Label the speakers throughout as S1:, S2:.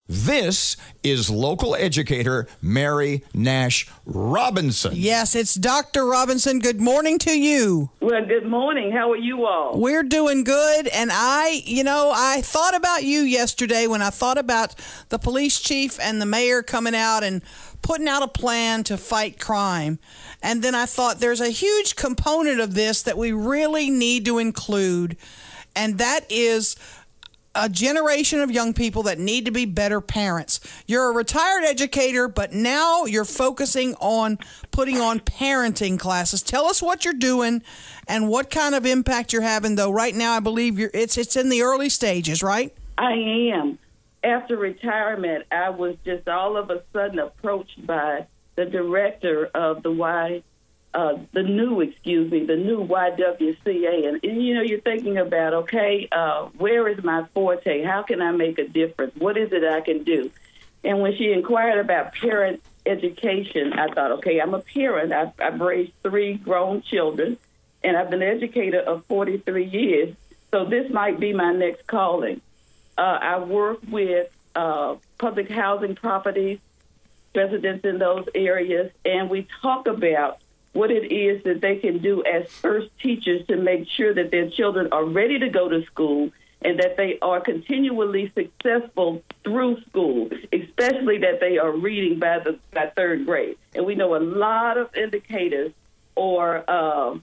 S1: This is local educator Mary Nash Robinson.
S2: Yes, it's Dr. Robinson. Good morning to you.
S3: Well, good morning. How are you all?
S2: We're doing good. And I thought about you yesterday when I thought about the police chief and the mayor coming out and putting out a plan to fight crime. And then I thought there's a huge component of this that we really need to include, and that is a generation of young people that need to be better parents. You're a retired educator, but now you're focusing on putting on parenting classes. Tell us what you're doing and what kind of impact you're having, though. Right now, I believe it's in the early stages, right?
S3: I am. After retirement, I was just all of a sudden approached by the director of the new YWCA. And you're thinking about, okay, where is my forte? How can I make a difference? What is it I can do? And when she inquired about parent education, I thought, okay, I'm a parent. I've raised 3 grown children, and I've been an educator of 43 years. So this might be my next calling. I work with public housing properties, residents in those areas, and we talk about what it is that they can do as first teachers to make sure that their children are ready to go to school and that they are continually successful through school, especially that they are reading by 3rd grade. And we know a lot of indicators are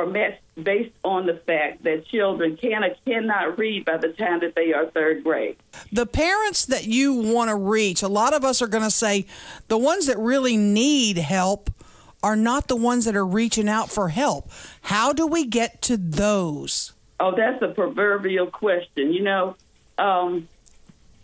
S3: met based on the fact that children can or cannot read by the time that they are 3rd grade.
S2: The parents that you want to reach, a lot of us are going to say the ones that really need help are not the ones that are reaching out for help. How do we get to those?
S3: Oh, that's a proverbial question, And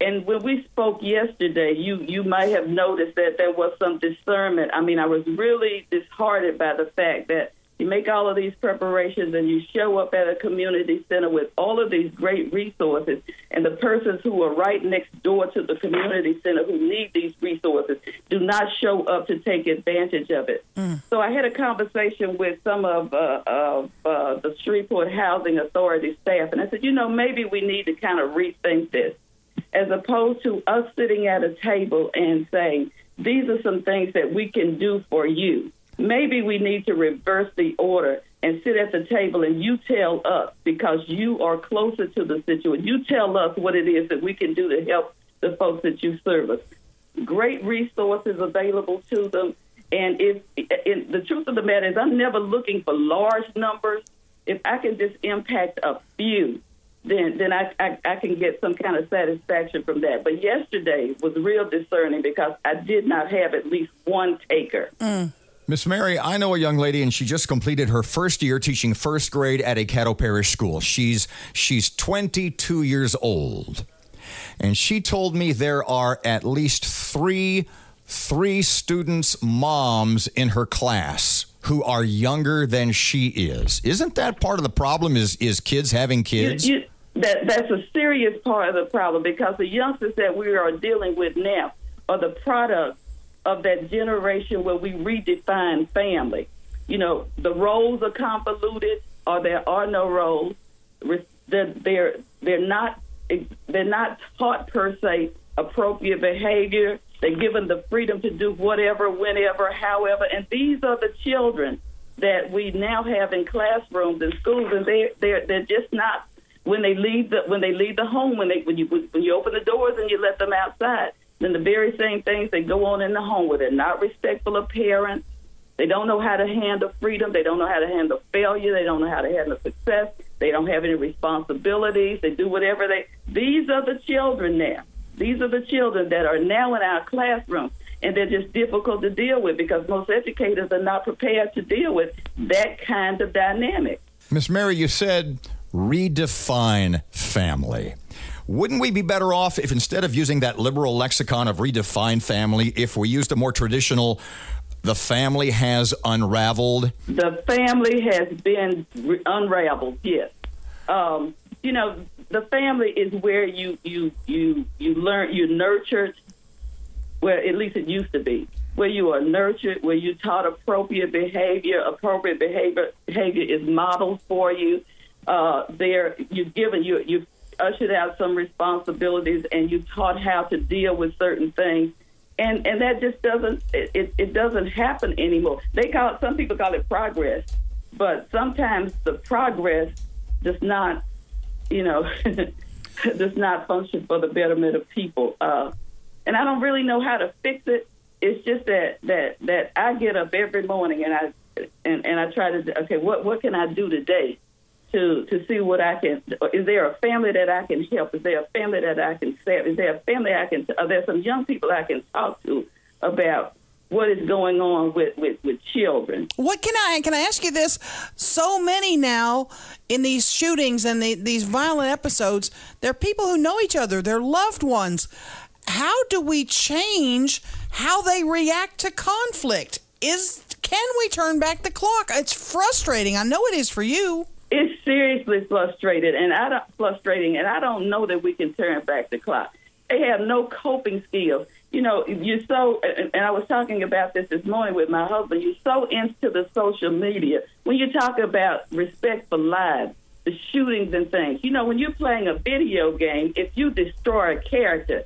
S3: when we spoke yesterday, you might have noticed that there was some discernment. I mean, I was really disheartened by the fact that you make all of these preparations and you show up at a community center with all of these great resources, and the persons who are right next door to the community center who need these resources do not show up to take advantage of it. So I had a conversation with some of the Shreveport Housing Authority staff, and I said, maybe we need to kind of rethink this, as opposed to us sitting at a table and saying, these are some things that we can do for you. Maybe we need to reverse the order and sit at the table and you tell us, because you are closer to the situation, you tell us what it is that we can do to help the folks that you service. Great resources available to them. And the truth of the matter is I'm never looking for large numbers. If I can just impact a few, then I can get some kind of satisfaction from that. But yesterday was real discerning because I did not have at least one taker.
S1: Miss Mary, I know a young lady, and she just completed her first year teaching 1st grade at a Caddo Parish school. She's 22 years old, and she told me there are at least three students' moms in her class who are younger than she is. Isn't that part of the problem? Is kids having kids?
S3: That's a serious part of the problem, because the youngsters that we are dealing with now are the product of that generation where we redefine family. The roles are convoluted, or there are no roles. They're not taught per se appropriate behavior. They're given the freedom to do whatever, whenever, however. And these are the children that we now have in classrooms and schools, and they're just not. When they leave the home, when you open the doors and you let them outside, then the very same things that go on in the home, where they're not respectful of parents, they don't know how to handle freedom, they don't know how to handle failure, they don't know how to handle success, they don't have any responsibilities, they do whatever these are the children now. These are the children that are now in our classroom, and they're just difficult to deal with because most educators are not prepared to deal with that kind of dynamic.
S1: Miss Mary, you said redefine family. Wouldn't we be better off if, instead of using that liberal lexicon of redefine family, if we used a more traditional, the family has unraveled? The
S3: family has been unraveled, yes. The family is where you learn, you're nurtured, where at least it used to be, where you are nurtured, where you taught appropriate behavior. Appropriate behavior is modeled for you. You're given ushered out some responsibilities and you taught how to deal with certain things. And that just it doesn't happen anymore. Some people call it progress, but sometimes the progress does not, does not function for the betterment of people. And I don't really know how to fix it. It's just that I get up every morning and I try to, okay, what can I do today to see what I can. Is there a family that I can help? Is there a family that I can save? Is there a family are there some young people I can talk to about what is going on with children?
S2: What can I ask you this? So many now in these shootings and these violent episodes, they're people who know each other, they're loved ones. How do we change how they react to conflict? Can we turn back the clock? It's frustrating. I know it is for you.
S3: It's seriously frustrating, and I don't know that we can turn back the clock. They have no coping skills. And I was talking about this morning with my husband, you're so into the social media. When you talk about respect for lives, the shootings and things, when you're playing a video game, if you destroy a character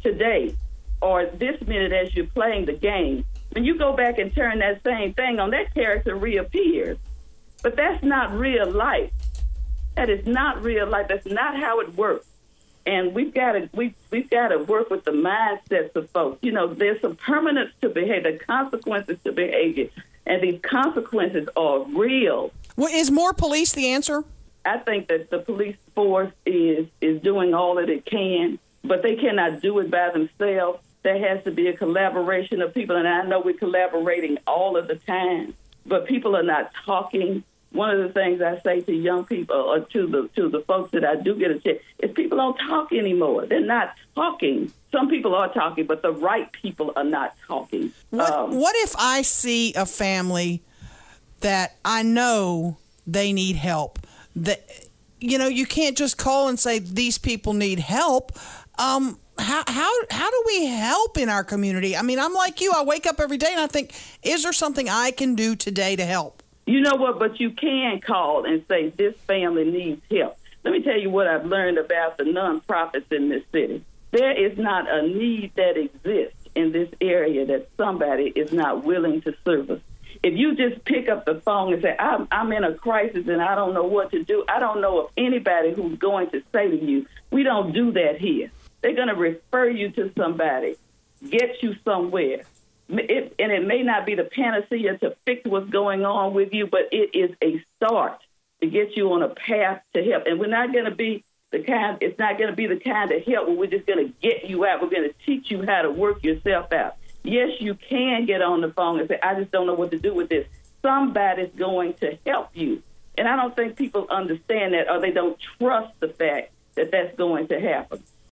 S3: today or this minute as you're playing the game, when you go back and turn that same thing on, that character reappears. But that's not real life. That is not real life. That's not how it works. And we've got to work with the mindsets of folks. There's some permanence to behavior, consequences to behavior, and these consequences are real.
S2: Well, is more police the answer?
S3: I think that the police force is doing all that it can, but they cannot do it by themselves. There has to be a collaboration of people, and I know we're collaborating all of the time, but people are not talking. One of the things I say to young people or to the folks that I do get a chance is people don't talk anymore. They're not talking. Some people are talking, but the right people are not talking.
S2: What if I see a family that I know they need help? You can't just call and say these people need help. How do we help in our community? I mean, I'm like you. I wake up every day and I think, is there something I can do today to help?
S3: You know what? But you can call and say this family needs help. Let me tell you what I've learned about the nonprofits in this city. There is not a need that exists in this area that somebody is not willing to service. If you just pick up the phone and say, I'm in a crisis and I don't know what to do, I don't know of anybody who's going to say to you, we don't do that here. They're going to refer you to somebody, get you somewhere. And it may not be the panacea to fix what's going on with you, but it is a start to get you on a path to help. And it's not going to be the kind of help where we're just going to get you out. We're going to teach you how to work yourself out. Yes, you can get on the phone and say, I just don't know what to do with this. Somebody's going to help you. And I don't think people understand that, or they don't trust the fact that that's going to happen.